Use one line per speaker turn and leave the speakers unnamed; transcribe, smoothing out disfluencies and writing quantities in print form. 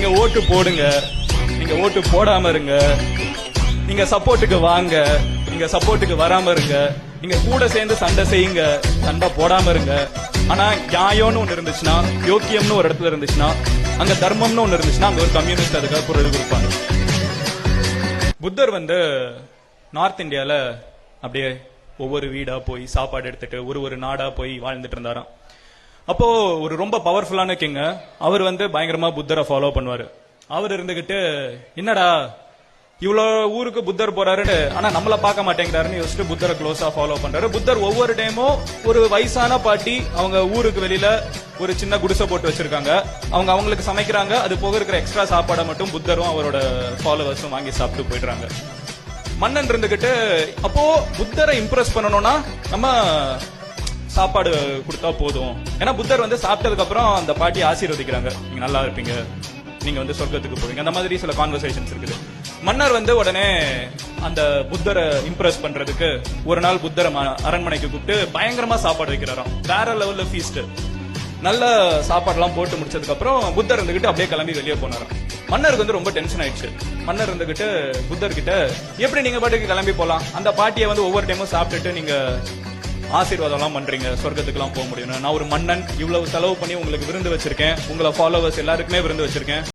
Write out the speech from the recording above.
நீங்க ஓட்டு போடுங்க, நீங்க ஓட்டு போடாம இருங்க, நீங்க சப்போர்ட்டுக்கு வாங்க, நீங்க சப்போர்ட்டுக்கு வராம இருங்க, நீங்க கூட சேர்ந்து சண்டை செய்யுங்க, சண்டை போடாம இருங்க. ஆனா நியாயம்னு ஒண்ணு இருந்துச்சுன்னா, யோக்கியம்னு ஒரு இடத்துல இருந்துச்சுன்னா, அங்க தர்மம்னு ஒண்ணு இருந்துச்சுன்னா அங்க ஒரு கம்யூனிஸ்ட் அதுக்காக குரல் கொடுப்பாங்க. புத்தர் நார்த் இந்தியால அப்படியே ஒவ்வொரு வீடா போய் சாப்பாடு எடுத்துட்டு ஒரு நாடா போய் வாழ்ந்துட்டு இருந்தாராம். அப்போ ஒரு ரொம்ப பவர்ஃபுல்லான கிங் அவர் பயங்கரமா புத்தரை ஃபாலோ பண்ணுவாரு. அவர் இருந்துகிட்டு என்னடா இவ்வளவு ஊருக்கு புத்தர் போறாரு ஆனா நம்மள பார்க்க மாட்டேங்கிறாருன்னு யோசிச்சுட்டு புத்தரை க்ளோஸா ஃபாலோ பண்றாரு. புத்தர் ஒவ்வொரு டைமும் ஒரு வயசான பாட்டி அவங்க ஊருக்கு வெளியில ஒரு சின்ன குடிசை போட்டு வச்சிருக்காங்க, அவங்களுக்கு சமைக்கிறாங்க. அது போக இருக்கிற எக்ஸ்ட்ரா சாப்பாடை மட்டும் புத்தரும் அவரோட ஃபாலோவர்ஸும் வாங்கி சாப்பிட்டு போயிடுறாங்க. மன்னன் இருந்துகிட்டு அப்போ புத்தரை இம்ப்ரெஸ் பண்ணணும்னா நம்ம சாப்பாடு கொடுத்தா போதும். ஏன்னா புத்தர் சாப்பிட்டதுக்கு அப்புறம் அந்த பாட்டி ஆசீர்வதிக்கிறாங்க, நீங்க நல்லா இருப்பீங்க, நீங்க சொர்க்கத்துக்கு போவீங்க. அந்த மாதிரி சில கான்வர்சேஷன்ஸ் இருக்குது. மன்னர் உடனே அந்த புத்தரை இம்ப்ரெஸ் பண்றதுக்கு ஒரு நாள் புத்தரை அரண்மனைக்கு கூப்பிட்டு பயங்கரமா சாப்பாடு வைக்கிறாராம். வேற லெவல்ல ஃபீஸ்ட். நல்ல சாப்பாடுலாம் போட்டு முடிச்சதுக்கு அப்புறம் புத்தர் இருந்துகிட்டு அப்படியே கிளம்பி வெளியே போனாராம். மன்னருக்கு ரொம்ப டென்ஷன் ஆயிடுச்சு. மன்னர் இருந்துகிட்டு புத்தர் கிட்ட எப்படி நீங்க பாட்டுக்கு கிளம்பி போலாம், அந்த பாட்டியை ஒவ்வொரு டைமும் சாப்பிட்டுட்டு நீங்க ஆசீர்வாதம் எல்லாம் பண்றீங்க, சொர்க்கத்துக்கு எல்லாம் போக முடியும். நான் ஒரு மன்னன், இவ்வளவு செலவு பண்ணி உங்களுக்கு விருந்து வச்சிருக்கேன், உங்களை ஃபாலோவர்ஸ் எல்லாருக்குமே விருந்து வச்சிருக்கேன்.